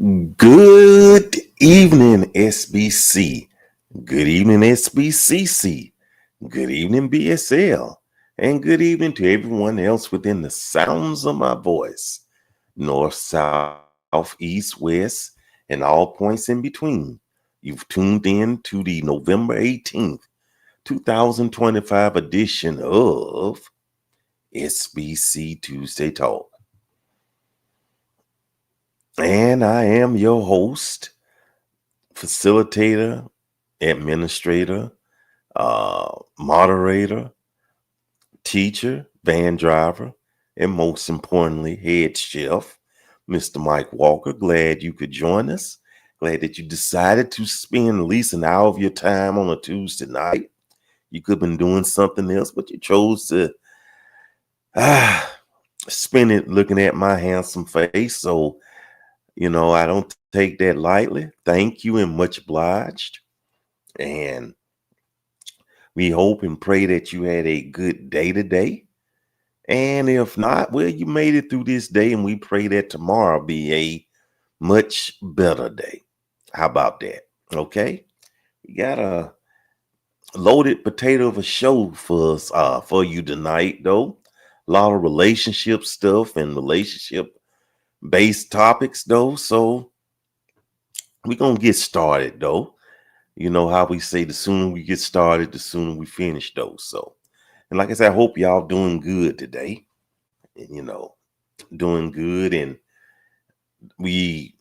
Good evening, SBC. Good evening, SBCC. Good evening, BSL. And good evening to everyone else within the sounds of my voice. North, south, east, west, and all points in between. You've tuned in to the November 18th, 2025 edition of SBC Tuesday Talk. And I am your host, facilitator, administrator, moderator, teacher, van driver, and most importantly, head chef, Mr. Mike Walker. Glad you could join us. Glad that you decided to spend at least an hour of your time on a Tuesday night. You could have been doing something else, but you chose to spend it looking at my handsome face. So, I don't take that lightly. Thank you and much obliged. And we hope and pray that you had a good day today. And if not, well, you made it through this day, and we pray that tomorrow be a much better day. How about that? Okay. We got a loaded potato of a show for you tonight, though. A lot of relationship stuff and relationship based topics, though. So we're gonna get started, though. You know how we say the sooner we get started, the sooner we finish, though. So, and like I said, I hope y'all doing good today. And, doing good. And we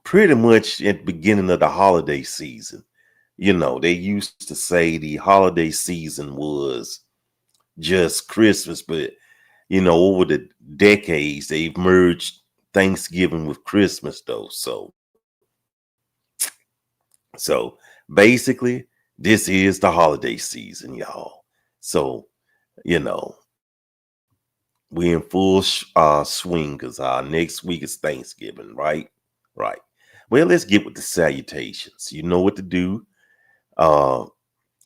pretty much at the beginning of the holiday season, they used to say the holiday season was just Christmas, but, over the decades, they've merged Thanksgiving with Christmas, though. So basically, this is the holiday season, y'all. So, you know, we in full swing because next week is Thanksgiving, right? Right. Well, let's get with the salutations. You know what to do. Uh,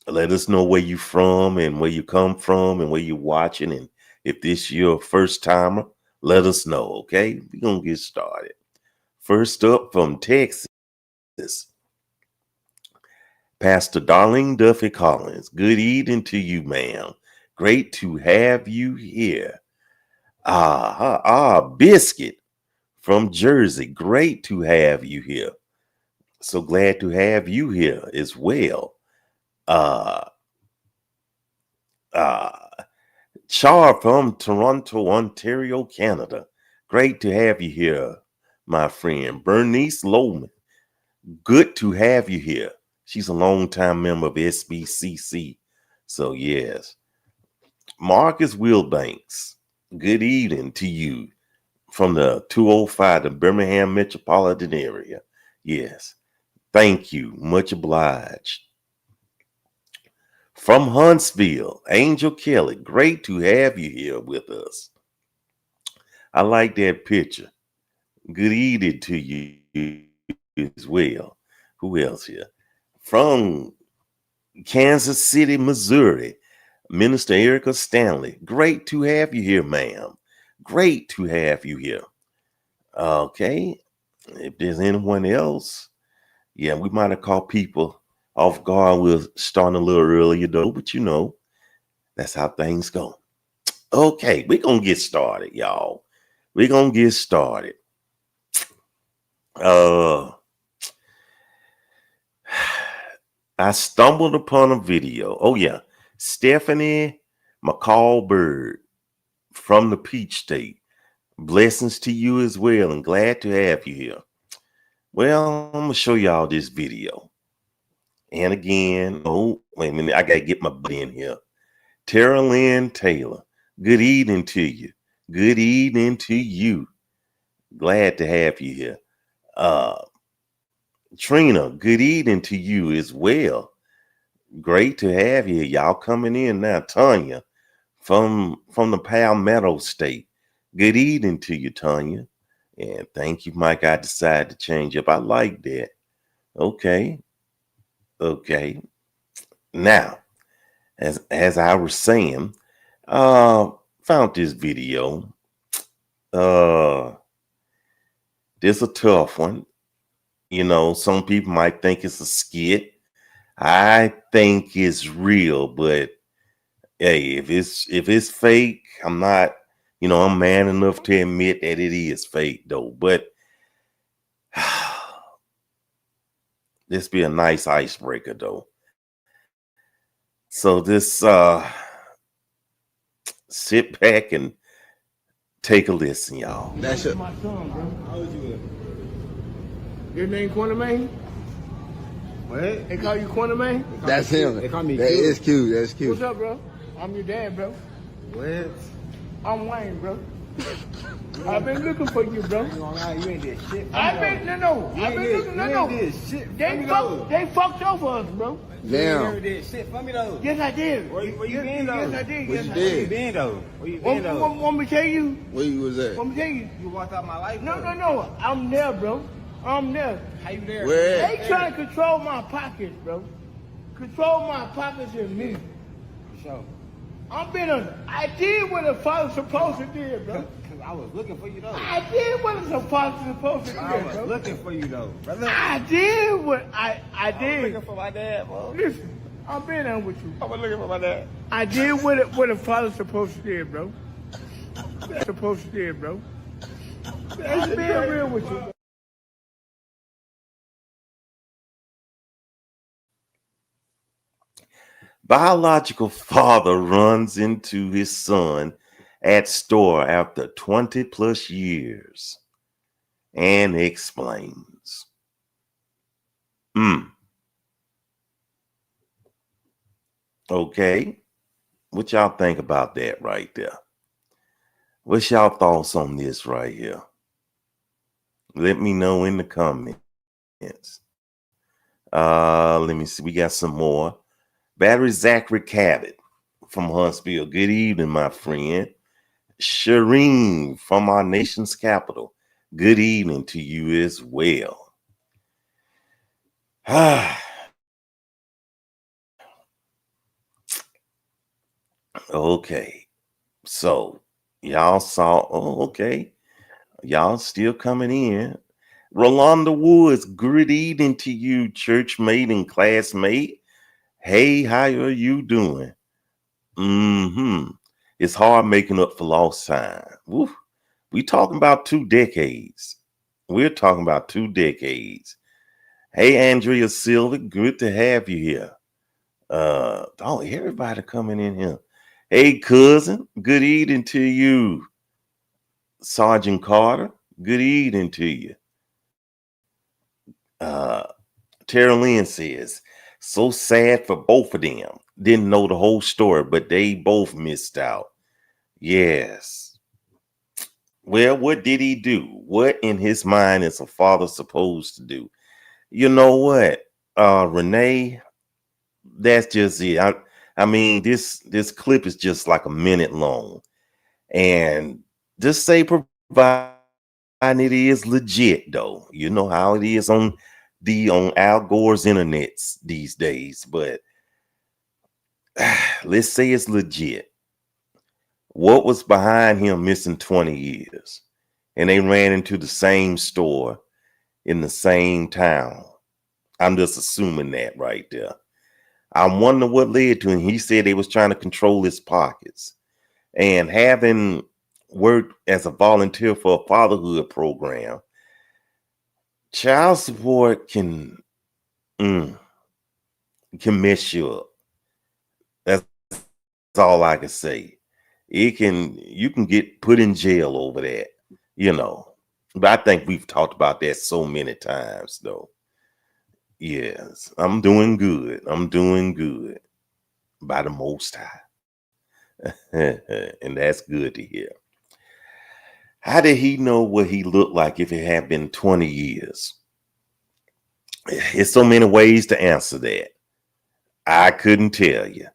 Let us know where you from and where you come from and where you're watching. And if this your first timer, let us know, okay? We're going to get started. First up from Texas, Pastor Darlene Duffy Collins. Good evening to you, ma'am. Great to have you here. Biscuit from Jersey. Great to have you here. So glad to have you here as well. Uh, uh, Char from Toronto, Ontario, Canada. Great to have you here, my friend. Bernice Lowman. Good to have you here. She's a longtime member of SBCC. So, yes. Marcus Wilbanks. Good evening to you from the 205, the Birmingham metropolitan area. Yes. Thank you. Much obliged. From Huntsville, Angel Kelly. Great to have you here with us. I like that picture. Good evening to you as well. Who else here? From Kansas City, Missouri, Minister Erica Stanley. Great to have you here, ma'am. Great to have you here. Okay. If there's anyone else, yeah, we might have caught people off guard. We're starting a little earlier, though, but that's how things go. Okay, we're going to get started, y'all. We're going to get started. I stumbled upon a video. Oh, yeah. Stephanie McCall Bird from the Peach State. Blessings to you as well, and glad to have you here. Well, I'm going to show y'all this video. And again, wait a minute. I got to get my butt in here. Tara Lynn Taylor. Good evening to you. Good evening to you. Glad to have you here. Trina, good evening to you as well. Great to have you. Y'all coming in now. Tanya from the Palmetto State. Good evening to you, Tanya. And thank you, Mike. I decided to change up. I like that. Okay. Now, as I was saying, found this video. This a tough one. You know, some people might think it's a skit. I think it's real, but hey, if it's fake, I'm not, I'm man enough to admit that it is fake though. But this be a nice icebreaker though. So this sit back and take a listen, y'all. That's it. My son, bro. How old you? Your name Quantum? What? They call you Quantum? That's him. They call me That Q. is cute. That's cute. What's up, bro? I'm your dad, bro. What? I'm Wayne, bro. I've been looking for you, bro. You ain't did shit. I've been looking. No. Did shit. They fucked over us, bro. Damn. You never did shit for me though. Yes, I did. Where you been though? Yes, I did. Where Yes, you I did? Where you been though? Where you been though? Want me to tell you? Where you was at? Want me to tell you? You walked out my life. No. though. I'm there, bro. I'm there. How you there? Where? They trying to control my pockets, bro. Control my pockets and me. For sure. I did what a father supposed to do, bro. Cause I was looking for you though. I did what a father supposed to do, I was bro. looking for you though, brother. I did what I I was did. looking for my dad, bro. Listen, I've been on with you. I was looking for my dad. I did what a father supposed to do, bro. Supposed to do, bro. That's being real with you. Biological father runs into his son at store after 20 plus years and explains. Okay. What y'all think about that right there? What's y'all thoughts on this right here? Let me know in the comments. Let me see. We got some more. Battery Zachary Cabot from Huntsville. Good evening, my friend. Shireen from our nation's capital. Good evening to you as well. Okay. So y'all saw, okay. Y'all still coming in. Rolanda Woods, good evening to you, church mate and classmate. Hey, how are you doing? It's hard making up for lost time. Woo. We talking about 2 decades. We're talking about 2 decades. Hey, Andrea Silva, good to have you here. Everybody coming in here. Hey, cousin, good evening to you. Sergeant Carter, good evening to you. Tara Lynn says, so sad for both of them. Didn't know the whole story, but they both missed out. Yes. Well, what did he do? What in his mind is a father supposed to do? You know what, Renee, that's just it. I mean, this clip is just like a minute long. And just say provide it is legit though. You know how it is on Al Gore's internets these days, but let's say it's legit. What was behind him missing 20 years? And they ran into the same store in the same town. I'm just assuming that right there. I wonder what led to him. He said they was trying to control his pockets. And having worked as a volunteer for a fatherhood program, child support can mess you up. That's all I can say. You can get put in jail over that, But I think we've talked about that so many times, though. Yes, I'm doing good. I'm doing good by the Most High. And that's good to hear. How did he know what he looked like if it had been 20 years? There's so many ways to answer that. I couldn't tell you.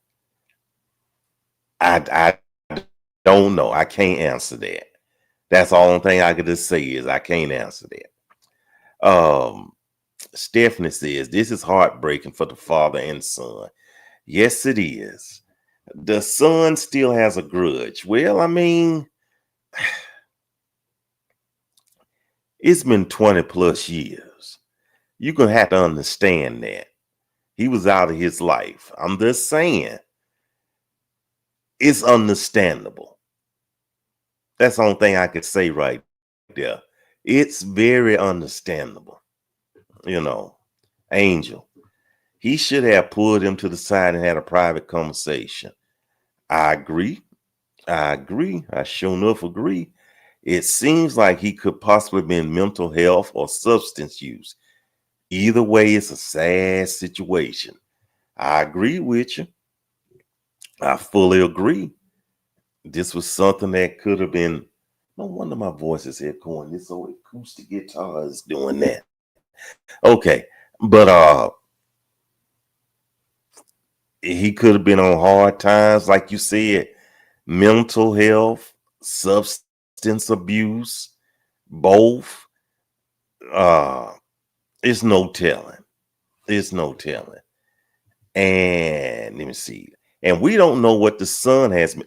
I don't know. I can't answer that. That's the only thing I could just say is I can't answer that. Stephanie says, this is heartbreaking for the father and son. Yes, it is. The son still has a grudge. Well, I mean, it's been 20 plus years. You're going to have to understand that. He was out of his life. I'm just saying, it's understandable. That's the only thing I could say right there. It's very understandable. You know, Angel, he should have pulled him to the side and had a private conversation. I agree. I sure enough agree. It seems like he could possibly be in mental health or substance use. Either way, it's a sad situation. I agree with you. I fully agree. This was something that could have been. No wonder my voice is echoing. This old acoustic guitar is doing that. Okay, but he could have been on hard times, like you said, mental health, substance abuse, both. Uh, it's no telling. It's no telling. And let me see. And we don't know what the son has.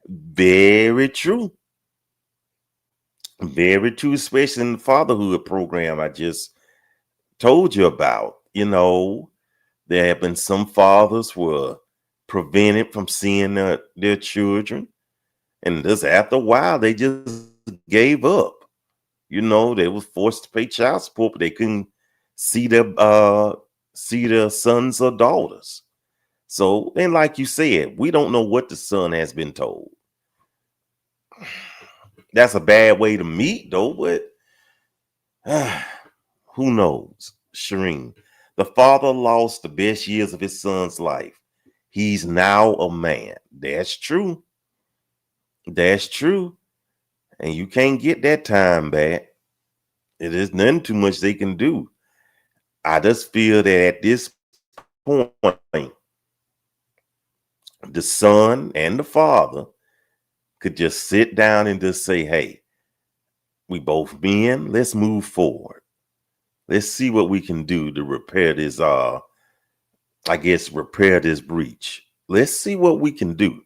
Very true. Very true, especially in the fatherhood program I just told you about. You know, there have been some fathers were prevented from seeing their children. And just after a while, they just gave up. You know, they were forced to pay child support, but they couldn't see their sons or daughters. So, and like you said, we don't know what the son has been told. That's a bad way to meet, though, but who knows? Shireen, the father lost the best years of his son's life. He's now a man. That's true. That's true. And you can't get that time back. It is nothing too much they can do. I just feel that at this point, the son and the father could just sit down and just say, hey, we both men, let's move forward. Let's see what we can do to repair this, repair this breach. Let's see what we can do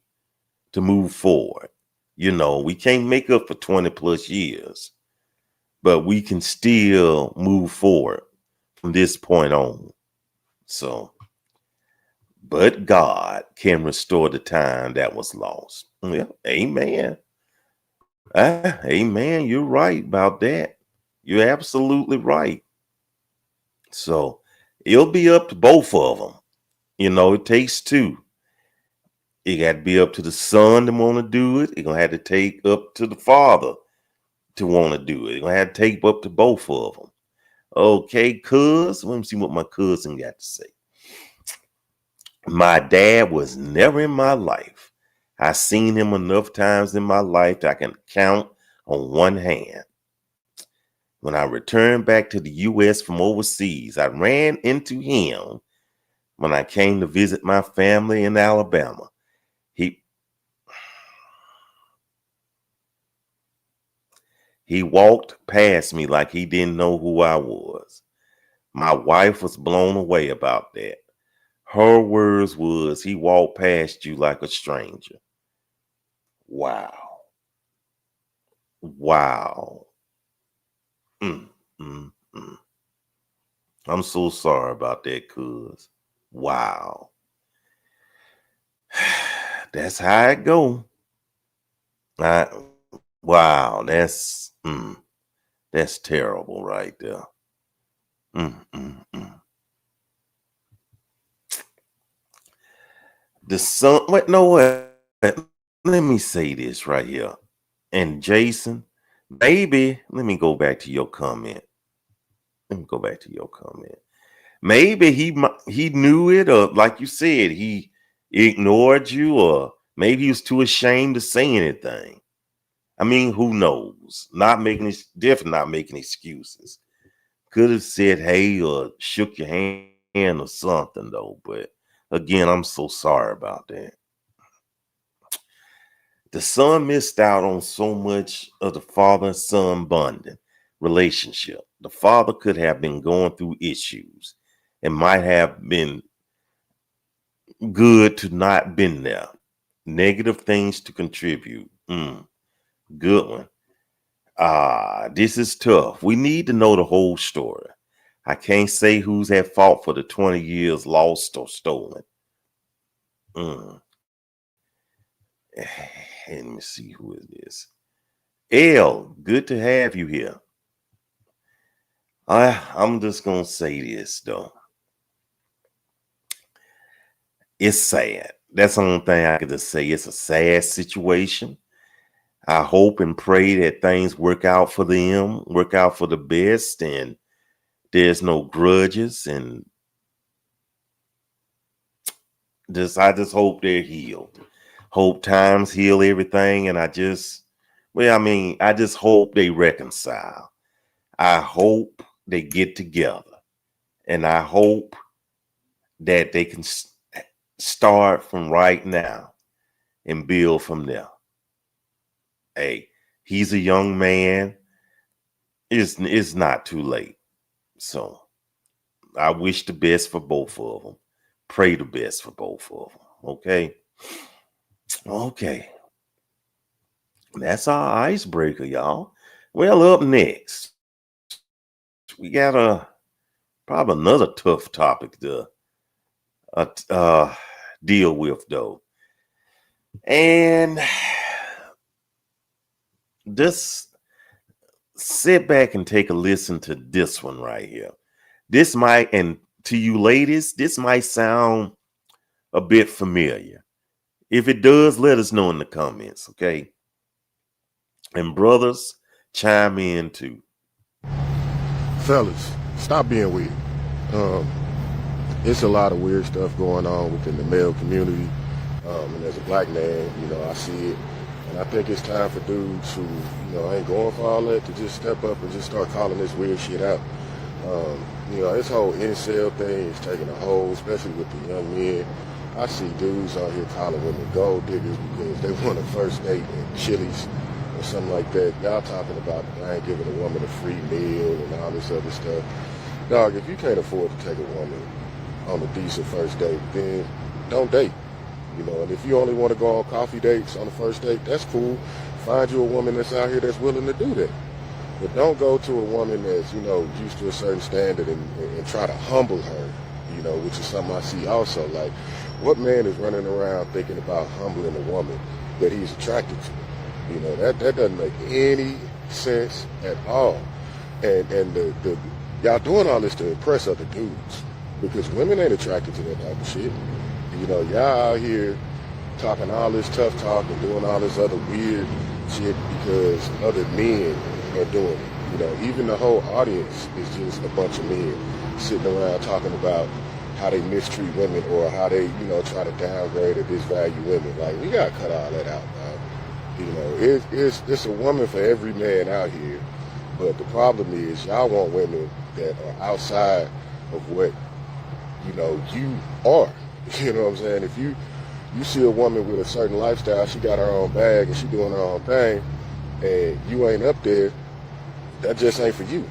to move forward. You know, we can't make up for 20 plus years, but we can still move forward from this point on. So, but God can restore the time that was lost. Yeah, amen. Amen. You're right about that. You're absolutely right. So it'll be up to both of them. You know, it takes two. It got to be up to the son to want to do it. It's going to have to take up to the father to want to do it. It's going to have to take up to both of them. Okay, cuz, let me see what my cousin got to say. My dad was never in my life. I seen him enough times in my life that I can count on one hand. When I returned back to the U.S. from overseas, I ran into him when I came to visit my family in Alabama. He walked past me like he didn't know who I was. My wife was blown away about that. Her words was, he walked past you like a stranger. Wow. Wow. Mm, mm, mm. I'm so sorry about that, cuz. Wow. That's how it go. Wow, that's terrible right there. Mm, mm, mm. The son, wait, no, what? Let me say this right here. And Jason, maybe, let me go back to your comment. Maybe he knew it, or like you said, he ignored you, or maybe he was too ashamed to say anything. I mean, who knows? Definitely not making excuses. Could have said hey or shook your hand or something though. But again, I'm so sorry about that. The son missed out on so much of the father and son bonding relationship. The father could have been going through issues and might have been good to not been there. Negative things to contribute. Good one. This is tough. We need to know the whole story. I can't say who's at fault for the 20 years lost or stolen. Let me see who is this. L, good to have you here. I'm just gonna say this though. It's sad. That's the only thing I could just say. It's a sad situation. I hope and pray that things work out for them, work out for the best, and there's no grudges, and I just hope they're healed. Hope times heal everything, and I just hope they reconcile. I hope they get together, and I hope that they can start from right now and build from there. Hey, he's a young man. It's not too late. So I wish the best for both of them. Pray the best for both of them. Okay. Okay. That's our icebreaker, y'all. Well, up next, we got probably another tough topic to deal with, though. And just sit back and take a listen to this one right here. This might, and to you ladies, this might sound a bit familiar. If it does, let us know in the comments, okay? And brothers, chime in too. Fellas, stop being weird. It's a lot of weird stuff going on within the male community. And as a black man, I see it. And I think it's time for dudes who, ain't going for all that to just step up and just start calling this weird shit out. This whole incel thing is taking a hold, especially with the young men. I see dudes out here calling women gold diggers because they want a first date at Chili's or something like that. Y'all talking about I ain't giving a woman a free meal and all this other stuff. Dog, if you can't afford to take a woman on a decent first date, then don't date. And if you only want to go on coffee dates on the first date, that's cool. Find you a woman that's out here that's willing to do that. But don't go to a woman that's, used to a certain standard and try to humble her, which is something I see also. Like, what man is running around thinking about humbling a woman that he's attracted to? That doesn't make any sense at all. And the y'all doing all this to impress other dudes because women ain't attracted to that type of shit. Y'all out here talking all this tough talk and doing all this other weird shit because other men are doing it. Even the whole audience is just a bunch of men sitting around talking about how they mistreat women or how they, try to downgrade or disvalue women. Like, we gotta cut all that out, man. It's a woman for every man out here. But the problem is y'all want women that are outside of what, you are. You know what I'm saying? If you see a woman with a certain lifestyle, she got her own bag and she doing her own thing, and you ain't up there, that just ain't for you.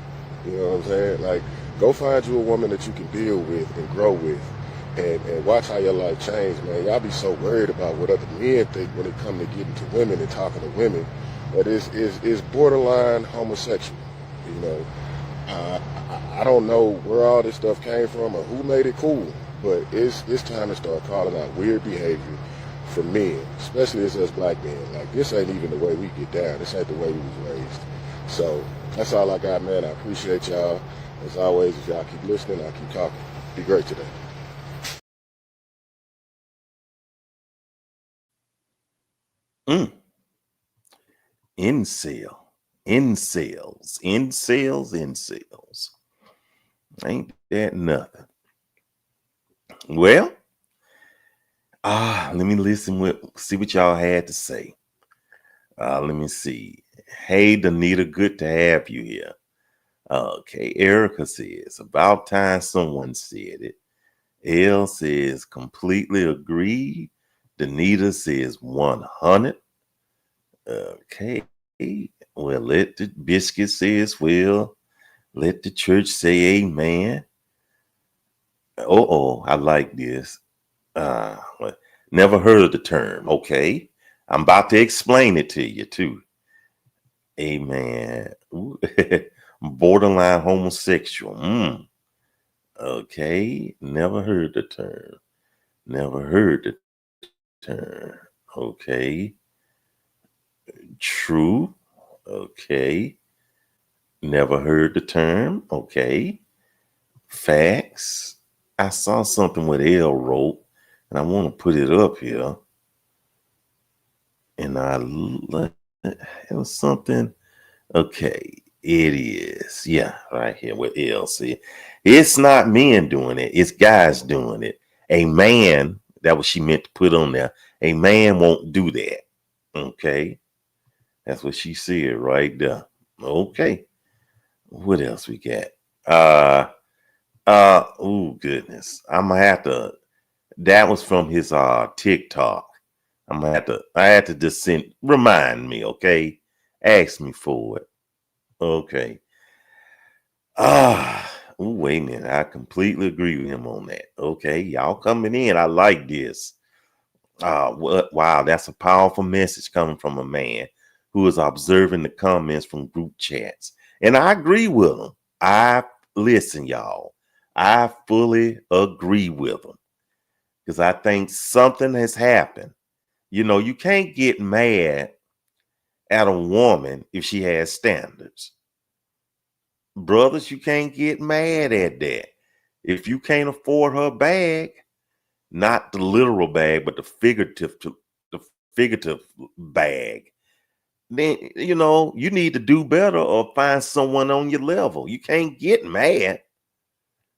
You know what I'm saying? Like, go find you a woman that you can build with and grow with and watch how your life change, man. Y'all be so worried about what other men think when it come to getting to women and talking to women, but it's borderline homosexual. I don't know where all this stuff came from or who made it cool, but it's time to start calling out weird behavior for men, especially as us black men. Like, this ain't even the way we get down. This ain't the way we was raised. So that's all I got, man. I appreciate y'all. As always, if y'all keep listening, I'll keep talking. Be great today. Incels. Ain't that nothing? Well, let me see what y'all had to say. Let me see. Hey, Danita, good to have you here. Okay, Erica says, about time someone said it. L says, completely agree. Danita says, 100. Okay. Well, let the biscuit says, well, let the church say amen. I like this. Never heard of the term. Okay. I'm about to explain it to you too. Amen. Borderline homosexual. Okay, never heard the term. Never heard the term. Okay, true. Okay, never heard the term. Okay, facts. I saw something what L wrote, and I want to put it up here. And it was something. Okay, it is. Yeah, right here with L. See, it's not men doing it, it's guys doing it. A man, that was she meant to put on there. A man won't do that. Okay. That's what she said right there. Okay. What else we got? Oh goodness. I'm gonna have to, that was from his TikTok. I had to just remind me, okay? Ask me for it. Okay. Wait a minute. I completely agree with him on that. Okay, y'all coming in. I like this. Wow, that's a powerful message coming from a man who is observing the comments from group chats. And I agree with him. Listen, y'all. I fully agree with him because I think something has happened. You know, you can't get mad at a woman if she has standards. Brothers, you can't get mad at that. If you can't afford her bag, not the literal bag, but the figurative bag, then you know you need to do better or find someone on your level. You can't get mad.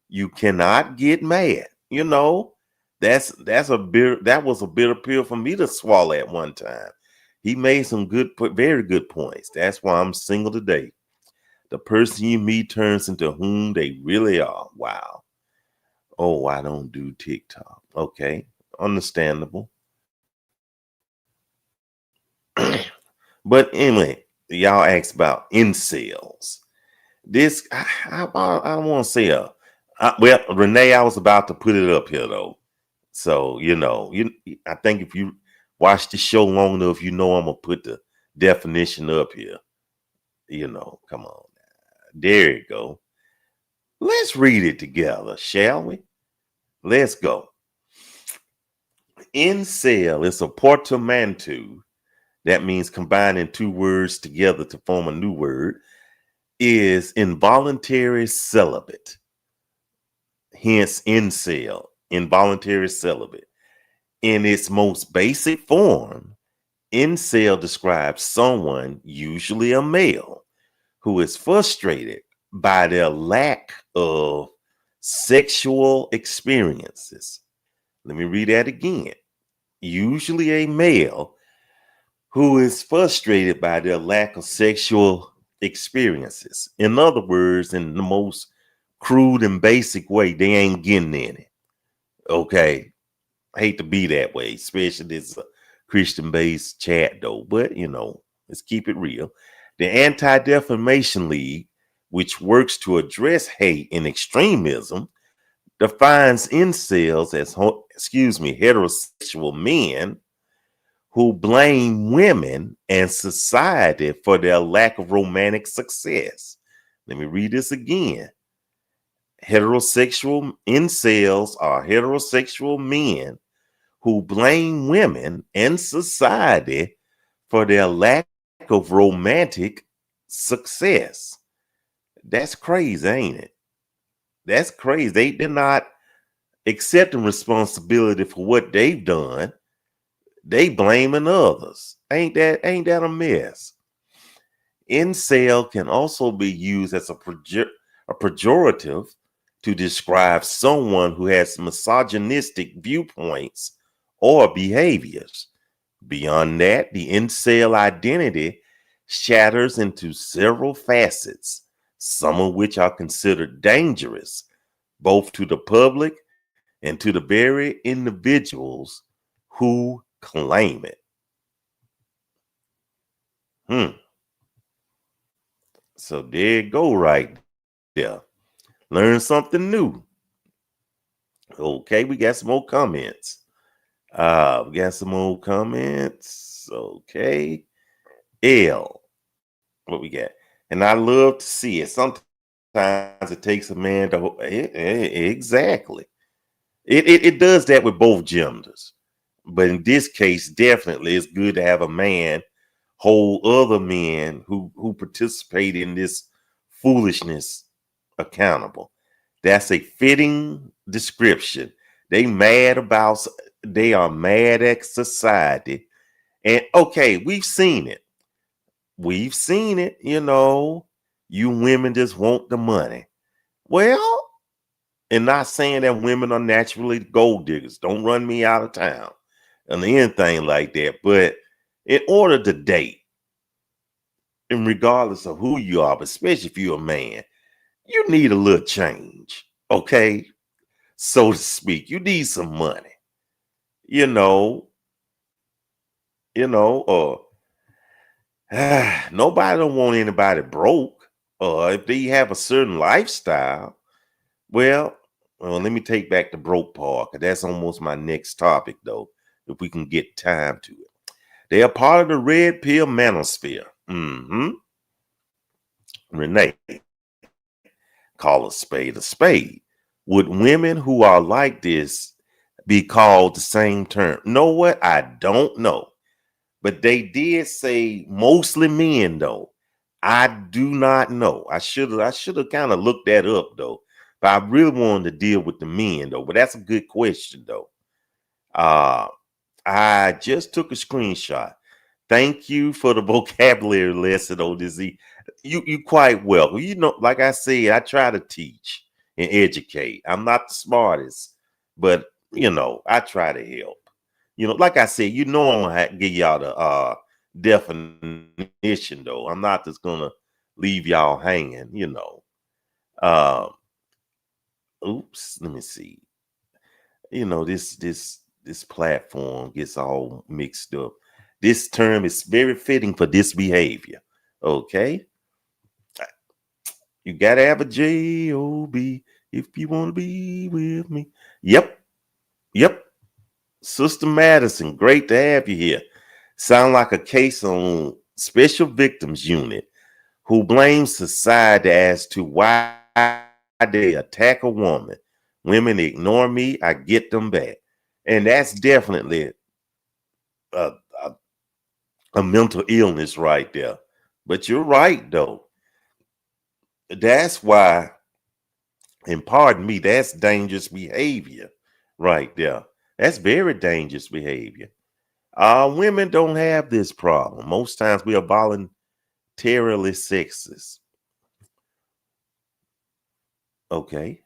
You cannot get mad. You know, that's a bit that was a bitter pill for me to swallow at one time. He made some very good points. That's why I'm single today. The person you meet turns into whom they really are. Wow. Oh, I don't do TikTok. Okay. Understandable. But anyway, y'all asked about incels. This, I don't want to say well, Renee, I was about to put it up here though. So, I think if you watch the show long enough, I'm going to put the definition up here. Come on. There you go. Let's read it together, shall we? Let's go. Incel is a portmanteau. That means combining two words together to form a new word. Is involuntary celibate. Hence, incel, involuntary celibate. In its most basic form, incel describes someone, usually a male, who is frustrated by their lack of sexual experiences. Let me read that again. Usually a male who is frustrated by their lack of sexual experiences. In other words, in the most crude and basic way, they ain't getting any. Okay. I hate to be that way, especially this Christian-based chat though, but let's keep it real. The Anti-Defamation League, which works to address hate and extremism, defines incels as heterosexual men who blame women and society for their lack of romantic success. Let me read this again. Heterosexual incels are heterosexual men who blame women and society for their lack of romantic success. That's crazy, ain't it? That's crazy. They're not accepting responsibility for what they've done. They blaming others. Ain't that a mess? Incel can also be used as a pejorative to describe someone who has misogynistic viewpoints or behaviors. Beyond that, the incel identity shatters into several facets, some of which are considered dangerous, both to the public and to the very individuals who claim it. So there you go right there. Learn something new. Okay, we got some more comments. Okay. L. What we got? And I love to see it. Sometimes sometimes it takes a man to exactly. It does that with both genders, but in this case, definitely, it's good to have a man hold other men who participate in this foolishness accountable. That's a fitting description. They are mad at society. And okay, we've seen it. We've seen it, you women just want the money. Well, and not saying that women are naturally gold diggers. Don't run me out of town and anything like that. But in order to date, and regardless of who you are, but especially if you're a man, you need a little change, okay? So to speak. You need some money, you know, or nobody don't want anybody broke. Or if they have a certain lifestyle, well, let me take back the broke part, because that's almost my next topic, though, if we can get time to it. They are part of the red pill manosphere. Renee, call a spade a spade. Would women who are like this be called the same term? Know what? I don't know. But they did say mostly men, though. I do not know. I should have kind of looked that up, though. But I really wanted to deal with the men, though. But that's a good question, though. I just took a screenshot. Thank you for the vocabulary lesson, ODZ. You quite welcome. Like I said, I try to teach and educate. I'm not the smartest, but I try to help. Like I said, I'm gonna give y'all the definition, though. I'm not just gonna leave y'all hanging. Oops, let me see. This platform gets all mixed up. This term is very fitting for this behavior. Okay. You gotta have a job if you want to be with me. Yep. Sister Madison, great to have you here. Sound like a case on Special Victims Unit, who blames society as to why they attack a woman. Women ignore me, I get them back. And that's definitely a mental illness right there. But you're right, though. That's why, and pardon me, that's dangerous behavior right there. That's very dangerous behavior. Women don't have this problem. Most times we are voluntarily sexist. Okay.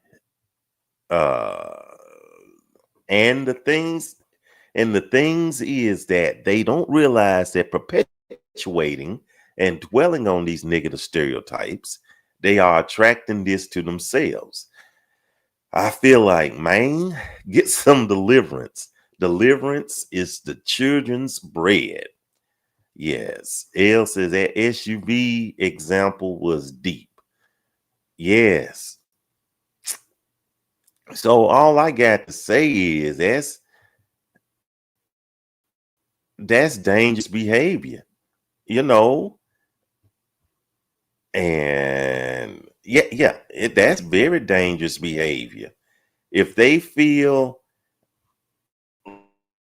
And the things is that they don't realize that perpetuating and dwelling on these negative stereotypes, they are attracting this to themselves. I feel like, man, get some deliverance. Deliverance is the children's bread. Yes. L says that SUV example was deep. Yes. So all I got to say is that's dangerous behavior, and that's very dangerous behavior. If they feel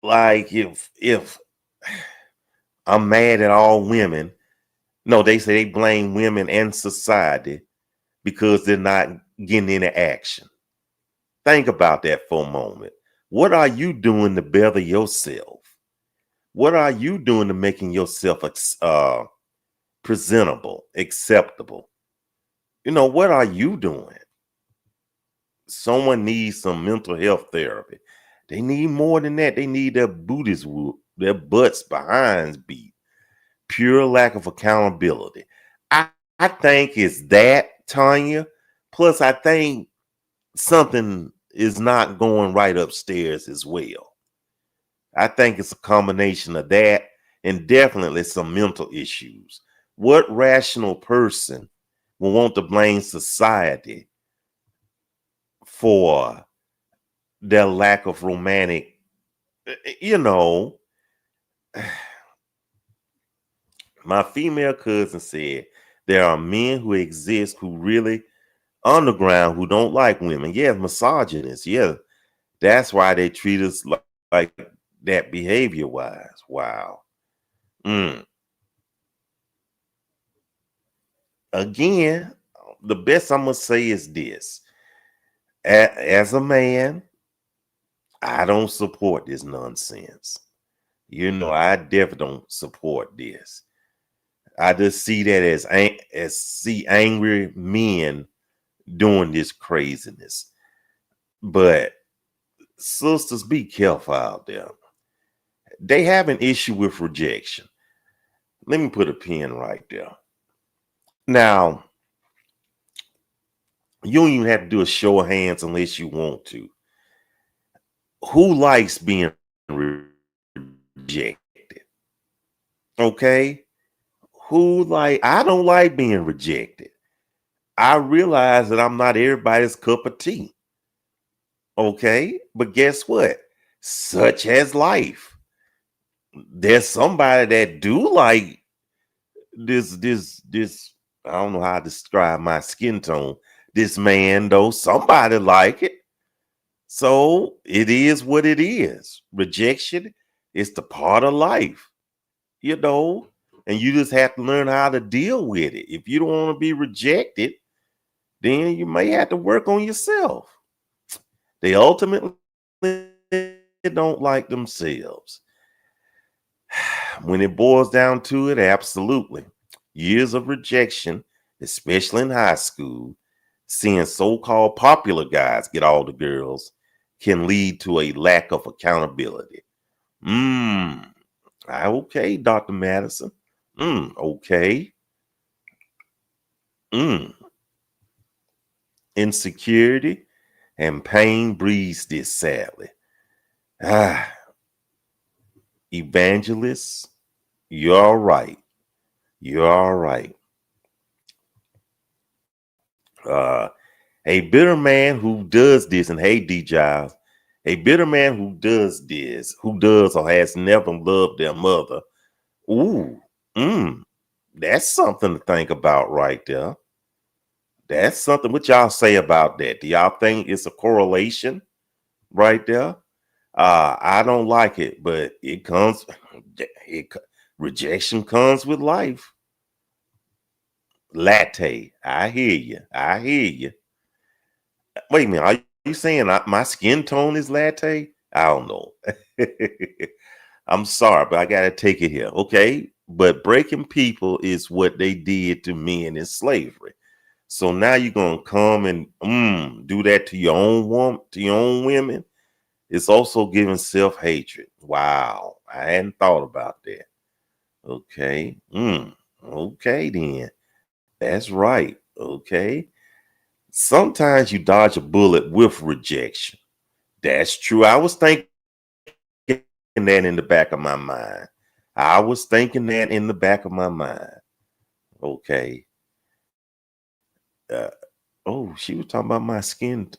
like if I'm mad at all women, no, they say they blame women and society because they're not getting any action. Think about that for a moment. What are you doing to better yourself? What are you doing to making yourself presentable, acceptable? What are you doing? Someone needs some mental health therapy. They need more than that. They need their booties whooped, their butts behinds beat. Pure lack of accountability. I think it's that, Tanya. Plus, I think something is not going right upstairs as well. I think it's a combination of that and definitely some mental issues. What rational person will want to blame society for their lack of romantic, my female cousin said there are men who exist who really underground who don't like women. Yeah, misogynists. Yeah, that's why they treat us like that behavior wise. Wow. Again, the best I'm gonna say is this: as a man, I don't support this nonsense. I definitely don't support this. I just see that as angry men doing this craziness. But sisters, be careful out there. They have an issue with rejection. Let me put a pin right there. Now, you don't even have to do a show of hands unless you want to. Who likes being rejected? Okay? I don't like being rejected. I realize that I'm not everybody's cup of tea. Okay? But guess what? Such as life. There's somebody that do like this I don't know how to describe my skin tone. This man, though, somebody like it. So it is what it is. Rejection is the part of life, and you just have to learn how to deal with it. If you don't want to be rejected, then you may have to work on yourself. They ultimately don't like themselves. When it boils down to it, absolutely. Years of rejection, especially in high school, seeing so-called popular guys get all the girls can lead to a lack of accountability. Okay, Dr. Madison. Okay. Insecurity and pain breeds this, sadly. Evangelists, you're all right. You're all right. A bitter man who does this, and hey, D. Giles, a bitter man who does this, who does or has never loved their mother. That's something to think about right there. That's something. What y'all say about that? Do y'all think it's a correlation right there? I don't like it, but rejection comes with life. Latte. I hear you. I hear you. Wait a minute. Are you saying my skin tone is latte? I don't know. I'm sorry, but I got to take it here. Okay. But breaking people is what they did to men in slavery. So now you're going to come and do that to your own woman, to your own women. It's also giving self-hatred. Wow. I hadn't thought about that. Okay. Okay, then. That's right. Okay. Sometimes you dodge a bullet with rejection. That's true. I was thinking that in the back of my mind. Okay. She was talking about my skin.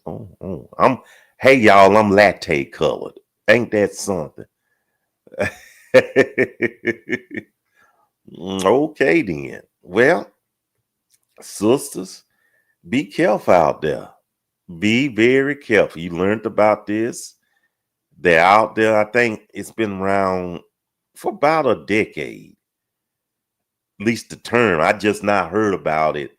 Hey, y'all, I'm latte colored. Ain't that something? Okay, then. Well, sisters, be careful out there. Be very careful. You learned about this. They're out there. I think it's been around for about a decade. At least the term. I just not heard about it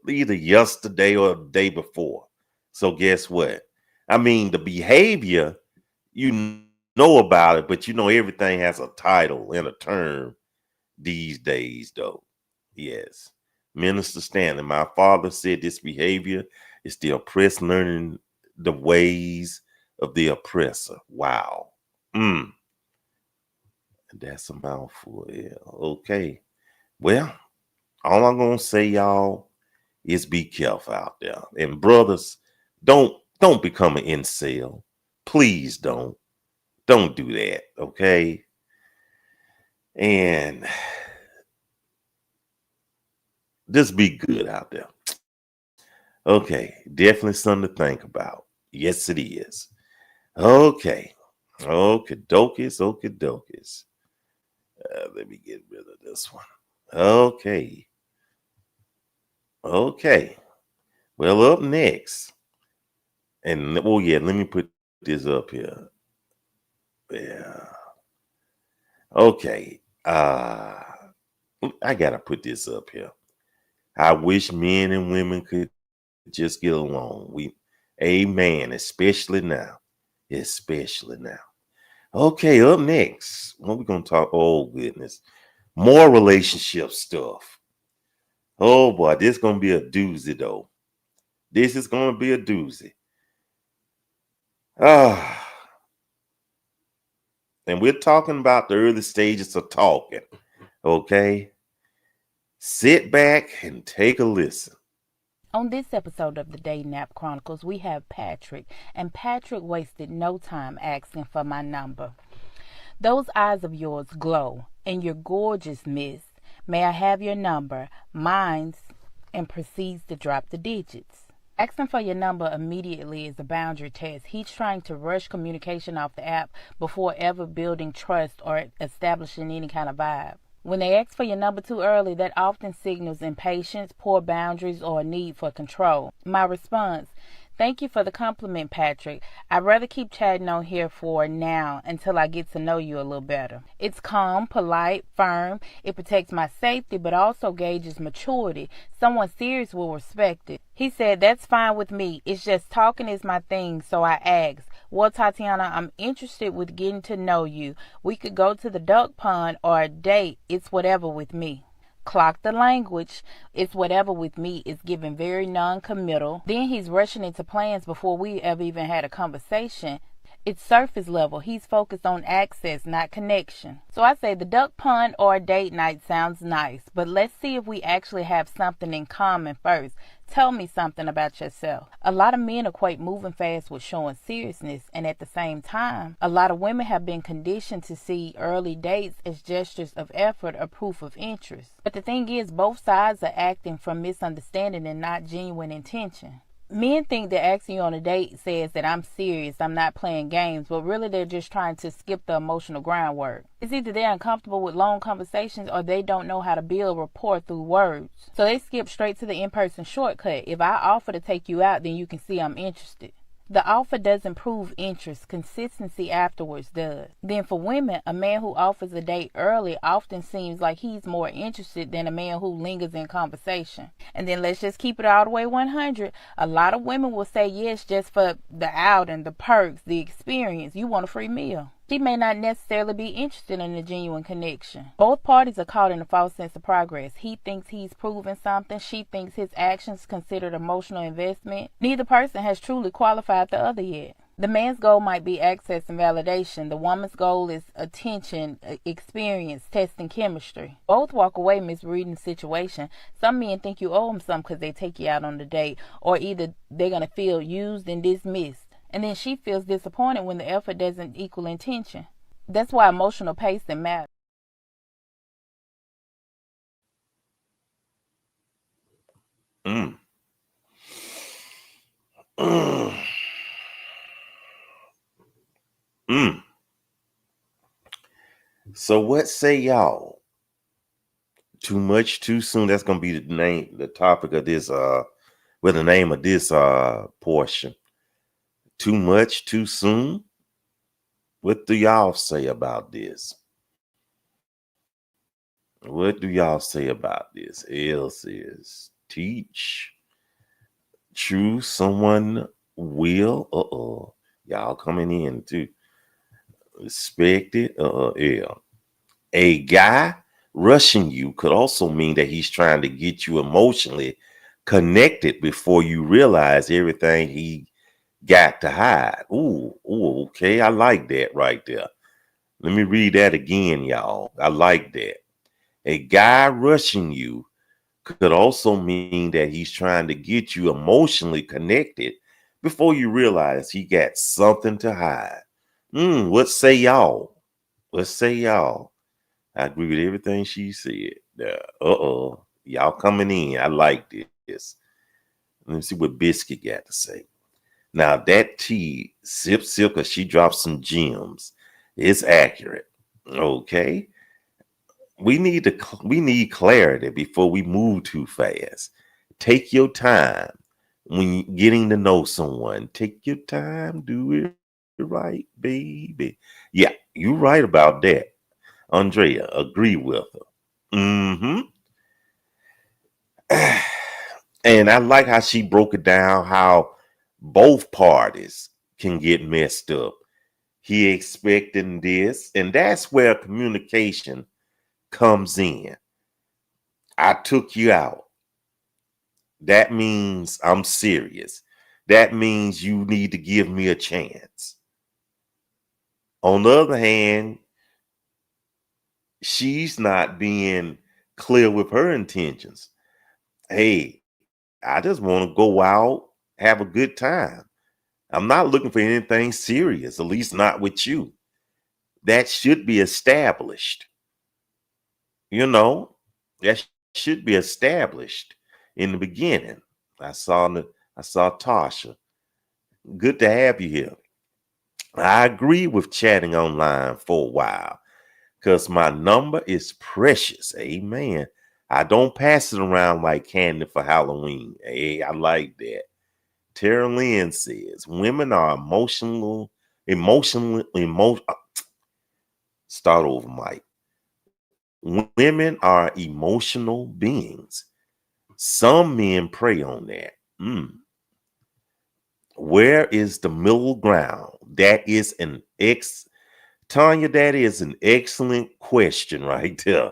either yesterday or the day before. So guess what? I mean, the behavior, you know about it, but everything has a title and a term these days, though. Yes. Minister Stanley, my father said this behavior is the oppressed learning the ways of the oppressor. Wow. That's a mouthful. Yeah. Okay. Well, all I'm gonna say, y'all, is be careful out there. And brothers, don't become an incel. Please don't. Don't do that. Okay. And just be good out there. Okay, definitely something to think about. Yes, it is. Okay. Okey-dokey. Let me get rid of this one. Okay. Well, up next, and oh yeah, let me put this up here. Yeah. Okay. I gotta put this up here. I wish men and women could just get along. Amen. Especially now. Especially now. Okay, up next, what we gonna talk? Oh goodness, more relationship stuff. Oh boy, this gonna be a doozy though. This is gonna be a doozy. Ah, and we're talking about the early stages of talking. Okay, sit back and take a listen. On this episode of the Day Nap Chronicles, we have Patrick, and Patrick wasted no time asking for my number. Those eyes of yours glow, and you're gorgeous, miss. May I have your number? Mine's, and proceeds to drop the digits. Asking for your number immediately is a boundary test. He's trying to rush communication off the app before ever building trust or establishing any kind of vibe. When they ask for your number too early, that often signals impatience, poor boundaries, or a need for control. My response: thank you for the compliment, Patrick. I'd rather keep chatting on here for now until I get to know you a little better. It's calm, polite, firm. It protects my safety, but also gauges maturity. Someone serious will respect it. He said, that's fine with me. It's just talking is my thing, so I asked. Well, Tatiana, I'm interested with getting to know you. We could go to the duck pond or a date. It's whatever with me. Clock the language. It's whatever with me is given very non-committal. Then he's rushing into plans before we ever even had a conversation. It's surface level. He's focused on access, not connection. So I say the duck pond or a date night sounds nice, but let's see if we actually have something in common first. Tell me something about yourself. A lot of men equate moving fast with showing seriousness, and at the same time, a lot of women have been conditioned to see early dates as gestures of effort or proof of interest. But the thing is, both sides are acting from misunderstanding and not genuine intention. Men think that asking you on a date says that I'm serious, I'm not playing games, but really they're just trying to skip the emotional groundwork. It's either they're uncomfortable with long conversations or they don't know how to build rapport through words. So they skip straight to the in-person shortcut. If I offer to take you out, then you can see I'm interested. The offer doesn't prove interest. Consistency afterwards does. Then for women, a man who offers a date early often seems like he's more interested than a man who lingers in conversation. And then let's just keep it all the way 100. A lot of women will say yes just for the outing, the perks, the experience. You want a free meal. She may not necessarily be interested in a genuine connection. Both parties are caught in a false sense of progress. He thinks he's proven something. She thinks his actions considered emotional investment. Neither person has truly qualified the other yet. The man's goal might be access and validation. The woman's goal is attention, experience, testing chemistry. Both walk away misreading the situation. Some men think you owe them something because they take you out on the date, or either they're going to feel used and dismissed. And then she feels disappointed when the effort doesn't equal intention. That's why emotional pacing matters. Mm. Mm. Mm. So what say y'all? Too much, too soon. That's gonna be the topic of this. The name of this portion. Too much, too soon. What do y'all say about this? What do y'all say about this? L says teach. Choose someone will. Y'all coming in too. Respect it. Yeah. A guy rushing you could also mean that he's trying to get you emotionally connected before you realize everything he got to hide. Ooh, okay. I like that right there. Let me read that again, y'all. I like that. A guy rushing you could also mean that he's trying to get you emotionally connected before you realize he got something to hide. What say y'all? What say y'all? I agree with everything she said. Y'all coming in. I like this. Let me see what Biscuit got to say. Now that tea, sip, because she dropped some gems. It's accurate. Okay. We need clarity before we move too fast. Take your time. when you getting to know someone. Take your time, do it right, baby. Yeah, you're right about that. Andrea, agree with her. And I like how she broke it down, how both parties can get messed up. He expecting this, and that's where communication comes in. I took you out. That means I'm serious. That means you need to give me a chance. On the other hand, she's not being clear with her intentions. Hey, I just want to go out, have a good time. I'm not looking for anything serious, at least not with you. That should be established. You know, that should be established in the beginning. I saw Tasha. Good to have you here. I agree with chatting online for a while because my number is precious. Amen. I don't pass it around like candy for Halloween. Hey, I like that. Tara Lynn says women are start over, Mike. Women are emotional beings. Some men prey on that. Where is the middle ground? That is Tanya, that is an excellent question right there.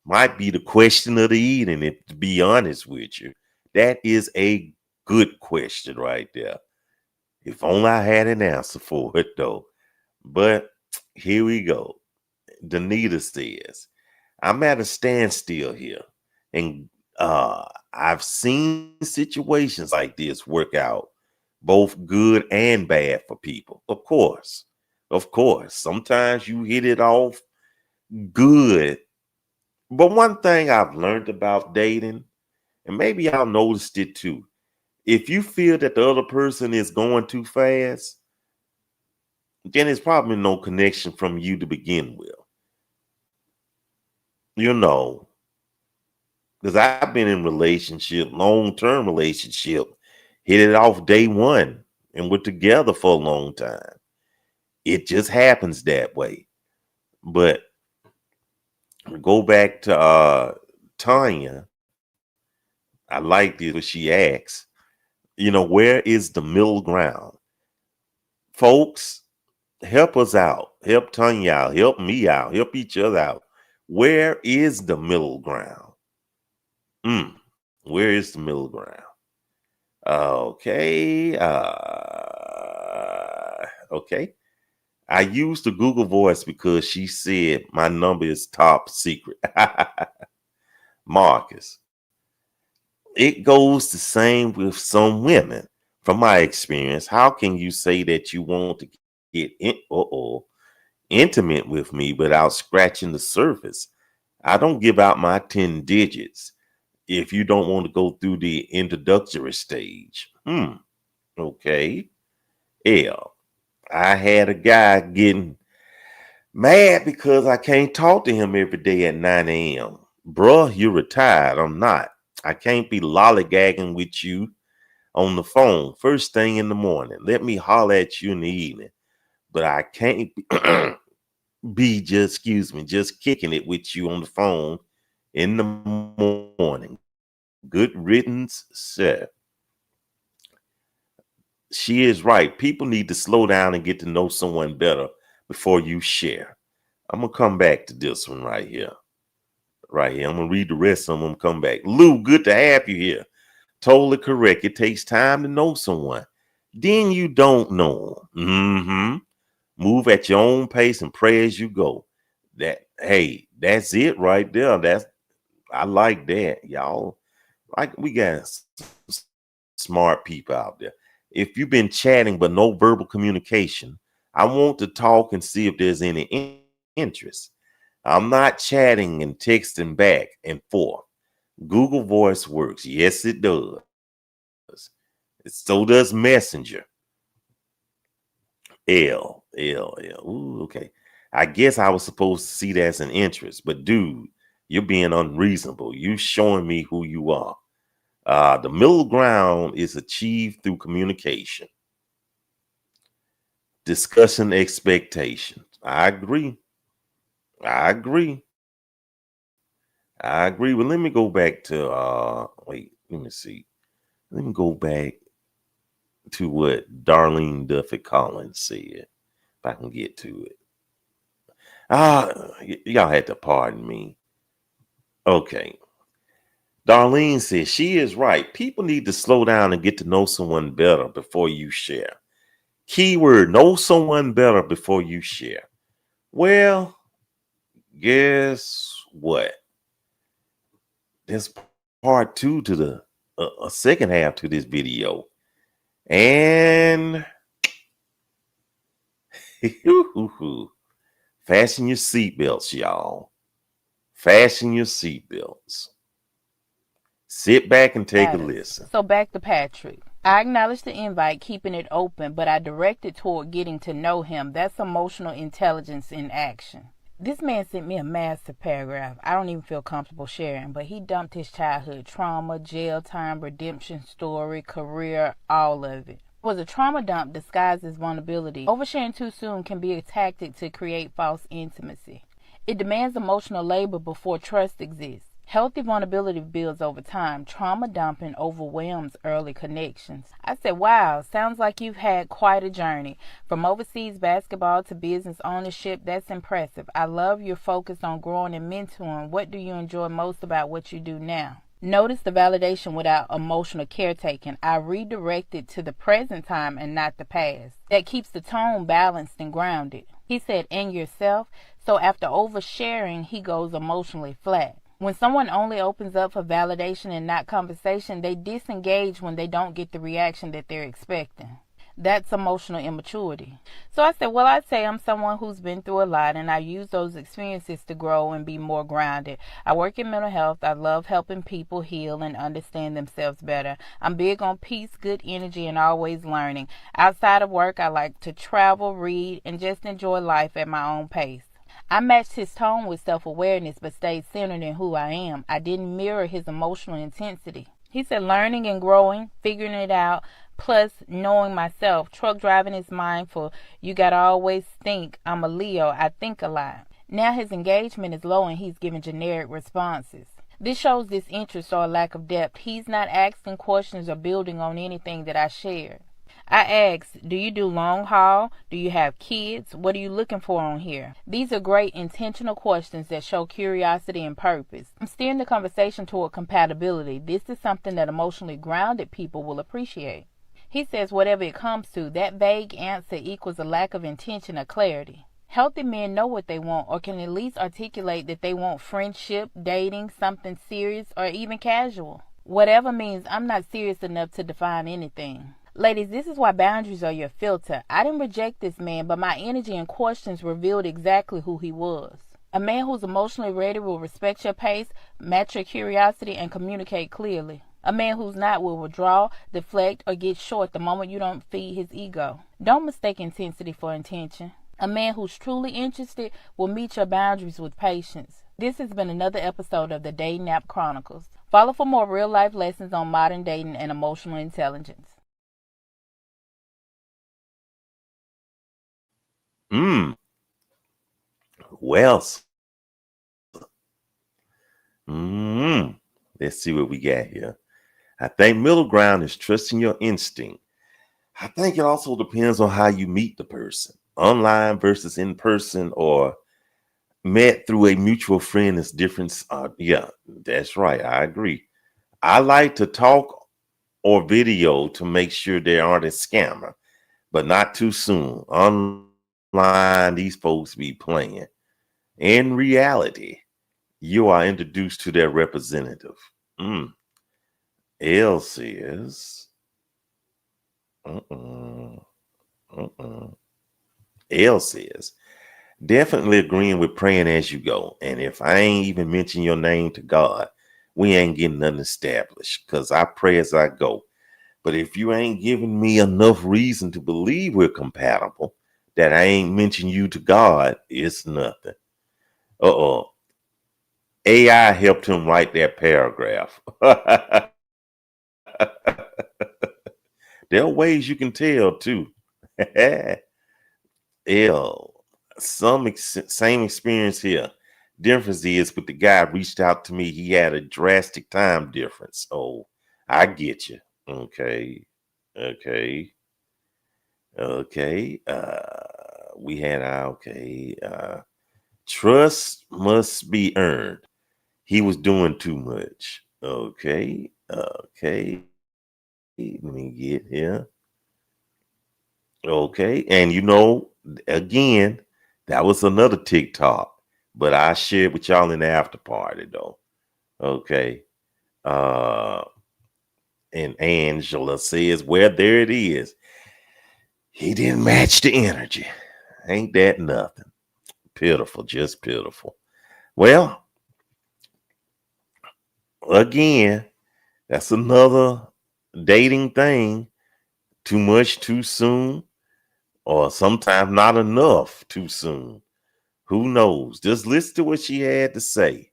Might be the question of the evening, to be honest with you. That is a good question right there. If only I had an answer for it, though. But here we go. Danita says, I'm at a standstill here. And I've seen situations like this work out, both good and bad for people. Of course. Of course. Sometimes you hit it off good. But one thing I've learned about dating, and maybe y'all noticed it too, if you feel that the other person is going too fast, then it's probably no connection from you to begin with. You know, because I've been in relationship, long-term relationship, hit it off day one, and we're together for a long time. It just happens that way. But go back to Tanya. I like this what she asks. You know, where is the middle ground? Folks, help us out. Help Tanya out. Help me out. Help each other out. Where is the middle ground? Where is the middle ground? Okay. Okay. I used the Google Voice because she said my number is top secret. Marcus. It goes the same with some women. From my experience, how can you say that you want to get intimate with me without scratching the surface? I don't give out my 10 digits if you don't want to go through the introductory stage. Okay. L. I had a guy getting mad because I can't talk to him every day at 9 a.m. Bruh, you're retired. I'm not. I can't be lollygagging with you on the phone first thing in the morning. Let me holler at you in the evening. But I can't be just kicking it with you on the phone in the morning. Good riddance, sir. She is right. People need to slow down and get to know someone better before you share. I'm going to come back to this one right here. Right here. I'm going to read the rest of them. Come back. Lou, good to have you here. Totally correct. It takes time to know someone. Then you don't know them. Move at your own pace and pray as you go. That's it right there. I like that, y'all. Like we got smart people out there. If you've been chatting but no verbal communication, I want to talk and see if there's any interest. I'm not chatting and texting back and forth. Google Voice works. Yes, it does. So does Messenger. L. Ooh, okay. I guess I was supposed to see that as an interest, but dude, you're being unreasonable. You showing me who you are. The middle ground is achieved through communication, discussing expectations. I agree. I agree. I agree. Well, let me go back to wait, let me see. Let me go back to what Darlene Duffy Collins said, if I can get to it. Y'all had to pardon me. Okay. Darlene says she is right. People need to slow down and get to know someone better before you share. Keyword, know someone better before you share. Well, guess what? There's part two to the a second half to this video. And fasten your seatbelts, y'all. Fasten your seatbelts. Sit back and take a listen. So back to Patrick. I acknowledge the invite, keeping it open, but I direct it toward getting to know him. That's emotional intelligence in action. This man sent me a massive paragraph I don't even feel comfortable sharing, but he dumped his childhood trauma, jail time, redemption story, career, all of it. It was a trauma dump disguised as vulnerability. Oversharing too soon can be a tactic to create false intimacy. It demands emotional labor before trust exists. Healthy vulnerability builds over time. Trauma dumping overwhelms early connections. I said, wow, sounds like you've had quite a journey. From overseas basketball to business ownership, that's impressive. I love your focus on growing and mentoring. What do you enjoy most about what you do now? Notice the validation without emotional caretaking. I redirected to the present time and not the past. That keeps the tone balanced and grounded. He said, and yourself. So after oversharing, he goes emotionally flat. When someone only opens up for validation and not conversation, they disengage when they don't get the reaction that they're expecting. That's emotional immaturity. So I said, well, I'd say I'm someone who's been through a lot, and I use those experiences to grow and be more grounded. I work in mental health. I love helping people heal and understand themselves better. I'm big on peace, good energy, and always learning. Outside of work, I like to travel, read, and just enjoy life at my own pace. I matched his tone with self-awareness but stayed centered in who I am. I didn't mirror his emotional intensity. He said learning and growing, figuring it out, plus knowing myself. Truck driving is mindful. You gotta always think. I'm a Leo. I think a lot. Now his engagement is low and he's giving generic responses. This shows disinterest or a lack of depth. He's not asking questions or building on anything that I shared. I asked, do you do long haul? Do you have kids? What are you looking for on here? These are great intentional questions that show curiosity and purpose. I'm steering the conversation toward compatibility. This is something that emotionally grounded people will appreciate. He says whatever it comes to, that vague answer equals a lack of intention or clarity. Healthy men know what they want or can at least articulate that they want friendship, dating, something serious, or even casual. Whatever means I'm not serious enough to define anything. Ladies, this is why boundaries are your filter. I didn't reject this man, but my energy and questions revealed exactly who he was. A man who's emotionally ready will respect your pace, match your curiosity, and communicate clearly. A man who's not will withdraw, deflect, or get short the moment you don't feed his ego. Don't mistake intensity for intention. A man who's truly interested will meet your boundaries with patience. This has been another episode of the Dating App Chronicles. Follow for more real-life lessons on modern dating and emotional intelligence. Well, let's see what we got here. I think middle ground is trusting your instinct. I think it also depends on how you meet the person. Online versus in person or met through a mutual friend is different. Yeah, that's right. I agree. I like to talk or video to make sure they aren't a scammer, but not too soon. Online, these folks be playing. In reality, you are introduced to their representative. L says, L says, definitely agreeing with praying as you go. And if I ain't even mention your name to God, we ain't getting nothing established because I pray as I go. But if you ain't giving me enough reason to believe we're compatible, that I ain't mentioned you to God, it's nothing. AI helped him write that paragraph. There are ways you can tell too. L, same experience here. Difference is with the guy reached out to me, he had a drastic time difference. Oh, I get you. Okay. Okay. Okay. We had trust must be earned. He was doing too much. Okay. Okay. Let me get here. Okay. And again, that was another TikTok, but I shared with y'all in the after party though. Okay. And Angela says, well, there it is. He didn't match the energy. Ain't that nothing? Pitiful, just pitiful. Well, again, that's another dating thing. Too much too soon, or sometimes not enough too soon. Who knows? Just listen to what she had to say,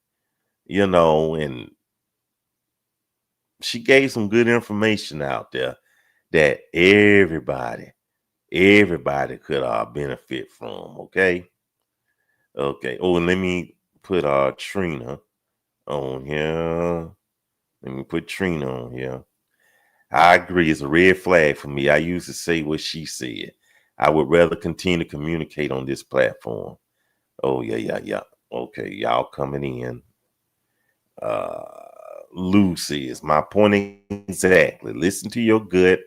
and she gave some good information out there that everybody could benefit from. Okay. Oh, and let me put Trina on here. Let me put Trina on here. I agree. It's a red flag for me. I used to say what she said. I would rather continue to communicate on this platform. Oh, yeah. Okay, y'all coming in. Lou says, my point exactly. Listen to your gut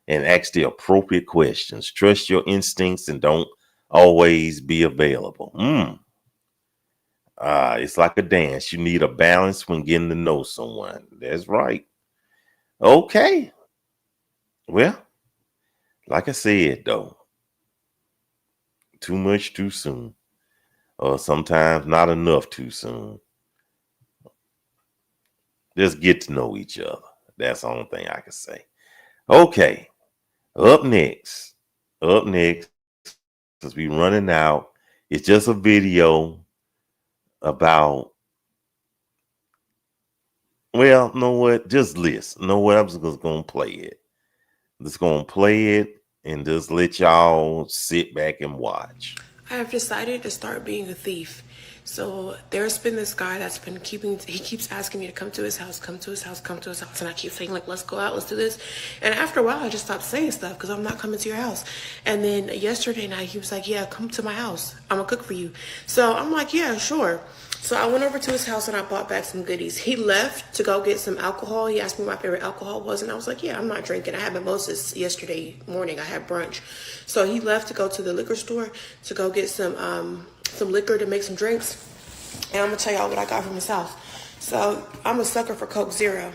and ask the appropriate questions. Trust your instincts and don't always be available. It's like a dance. You need a balance when getting to know someone. That's right. Okay. Well, like I said, though, too much too soon, or sometimes not enough too soon. Just get to know each other. That's the only thing I can say. Okay. Up next, because we running out. It's just a video about, well, know what? Just listen. Know what? I'm just going to play it. Just going to play it and just let y'all sit back and watch. I have decided to start being a thief. So there's been this guy that's been he keeps asking me to come to his house. And I keep saying, like, let's go out, let's do this. And after a while, I just stopped saying stuff because I'm not coming to your house. And then yesterday night, he was like, yeah, come to my house. I'm gonna cook for you. So I'm like, yeah, sure. So I went over to his house and I bought back some goodies. He left to go get some alcohol. He asked me what my favorite alcohol was, and I was like, yeah, I'm not drinking. I had mimosas yesterday morning. I had brunch. So he left to go to the liquor store to go get some liquor to make some drinks. And I'm going to tell y'all what I got from his house. So I'm a sucker for Coke Zero.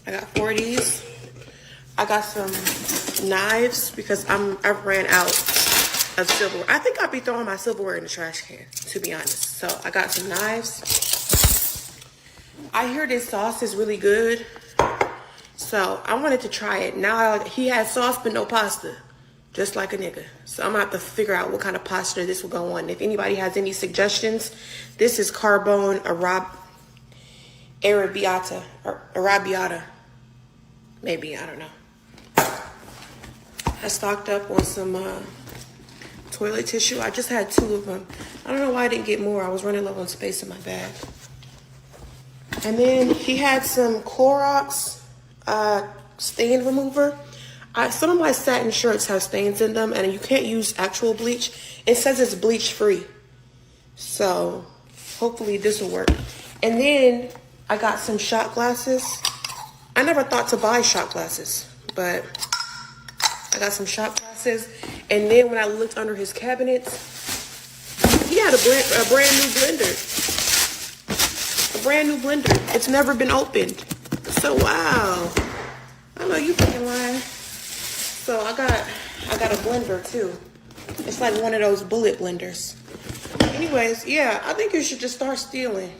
I got 4 of these. I got some knives because I've ran out of silverware. I think I'll be throwing my silverware in the trash can, to be honest. So I got some knives. I hear this sauce is really good, so I wanted to try it. Now he has sauce but no pasta, just like a nigga. So I'm gonna have to figure out what kind of pasta this will go on. If anybody has any suggestions, this is Carbone Arrabbiata. Maybe, I don't know. I stocked up on some toilet tissue. I just had 2 of them. I don't know why I didn't get more. I was running low on space in my bag. And then he had some Clorox stain remover. Some of my satin shirts have stains in them, and you can't use actual bleach. It says it's bleach free. So hopefully this will work. And then I got some shot glasses. I never thought to buy shot glasses, but I got some shot glasses. And then when I looked under his cabinets, he had a brand new blender. A brand new blender. It's never been opened. So wow. I know you fucking lying. So I got a blender too. It's like one of those bullet blenders. Anyways, yeah, I think you should just start stealing.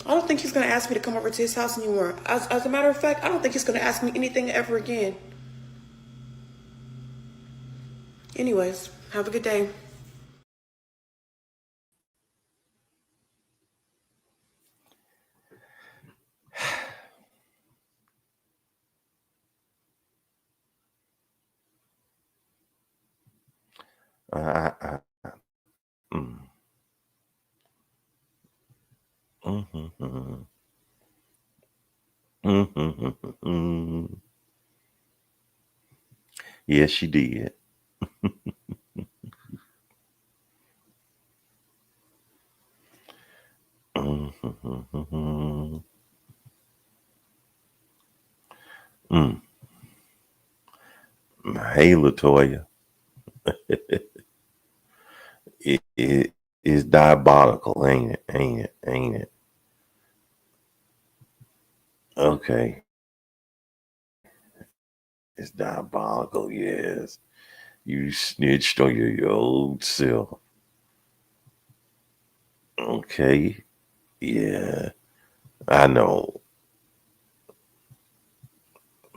I don't think he's going to ask me to come over to his house anymore. As a matter of fact, I don't think he's going to ask me anything ever again. Anyways, have a good day. I, I, mm, mm, mm. Yes, she did. Mm. Hey, Latoya, it is diabolical, ain't it? Ain't it? Ain't it? Okay, it's diabolical. Yes, you snitched on your old self. Okay, yeah, I know.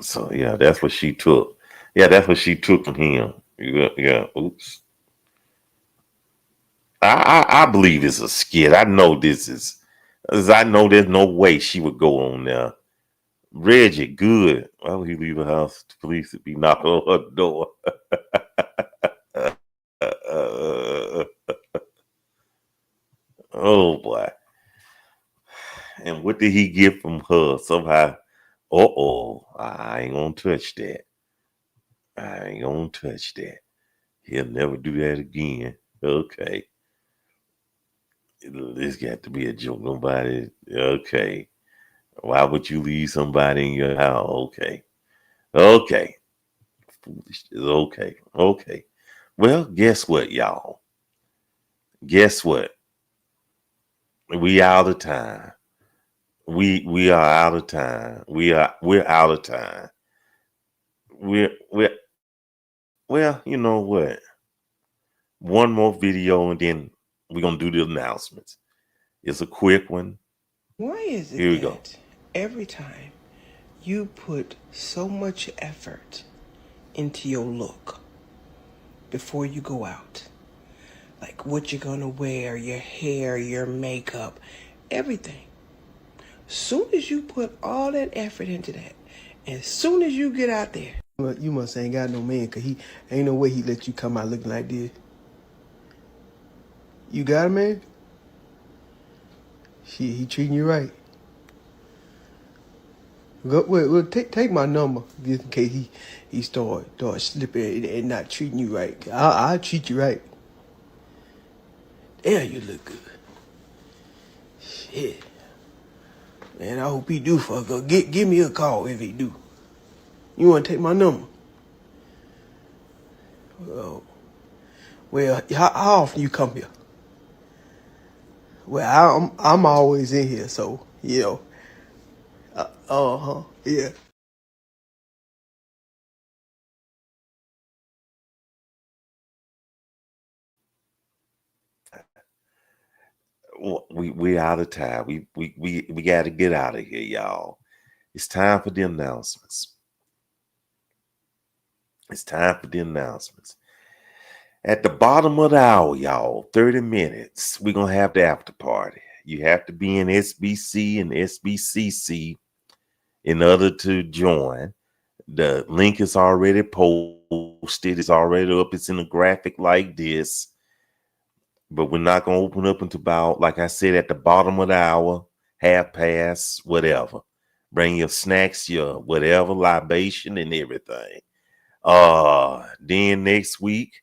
So yeah, that's what she took. Yeah, that's what she took from him. Yeah, yeah. Oops. I believe it's a skit. I know this is, as I know there's no way she would go on there. Reggie, good. Why would he leave the house? The police would be knocking on her door. Oh boy. And what did he get from her? Somehow, I ain't gonna touch that. I ain't gonna touch that. He'll never do that again. Okay. This got to be a joke. Nobody. Okay. Why would you leave somebody in your house? Okay. Okay. Foolish. Okay. Okay. Well, guess what, y'all? Guess what? We out of time. We are out of time. We're out of time. We're well, you know what? One more video and then we're gonna do the announcements. It's a quick one. Why is it Here we go. that every time you put so much effort into your look before you go out? Like what you're gonna wear, your hair, your makeup, everything. Soon as you put all that effort into that, as soon as you get out there, you must ain't got no man, cause he ain't no way he let you come out looking like this. You got a man? Shit, he treating you right. Well, take my number just in case he start slipping and not treating you right. I'll treat you right. Damn, you look good. Shit, man, I hope he do fuck up. Give me a call if he do. You wanna take my number? Well, how often you come here? Well, I'm always in here, so you know. Yeah. We out of time. We got to get out of here, y'all. It's time for the announcements. It's time for the announcements. At the bottom of the hour, y'all, 30 minutes, we're going to have the after party. You have to be in SBC and SBCC in order to join. The link is already posted. It's already up. It's in a graphic like this. But we're not going to open up until about, like I said, at the bottom of the hour, half past, whatever. Bring your snacks, your whatever, libation and everything. Then next week,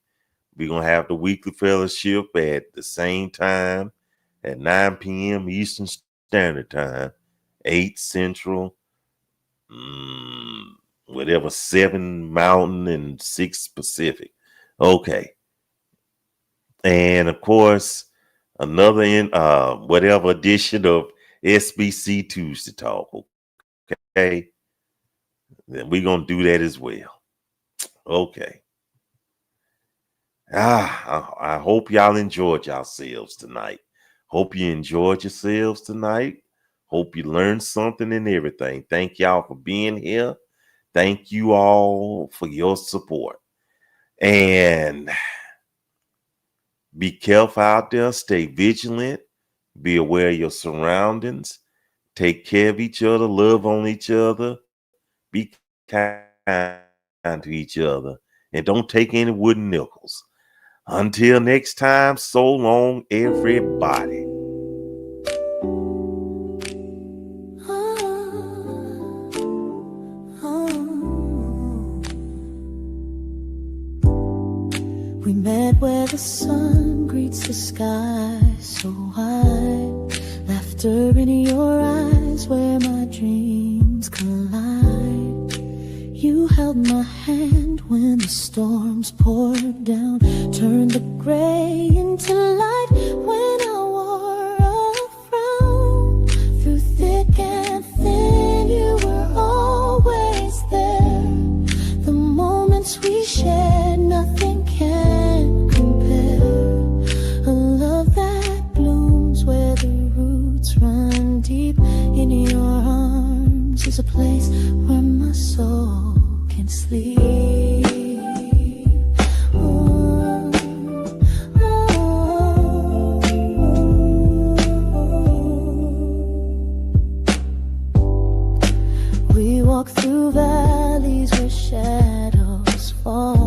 we're going to have the weekly fellowship at the same time at 9 p.m. Eastern Standard Time, 8 Central, whatever, 7 Mountain and 6 Pacific. Okay. And of course, another whatever edition of SBC Tuesday Talk. Okay. Then we're going to do that as well. Okay. I hope y'all enjoyed yourselves tonight. Hope you enjoyed yourselves tonight. Hope you learned something and everything. Thank y'all for being here. Thank you all for your support. And be careful out there. Stay vigilant. Be aware of your surroundings. Take care of each other. Love on each other. Be kind to each other. And don't take any wooden nickels. Until next time, so long, everybody. We met where the sun greets the sky so high. Laughter in your eyes where my dreams collide. You held my hand when the storms poured down. Turned the gray into light when I wore a frown. Through thick and thin you were always there. The moments we shared, nothing can compare. A love that blooms where the roots run deep. In your arms is a place where my soul can sleep. Oh, oh, oh. We walk through valleys where shadows fall.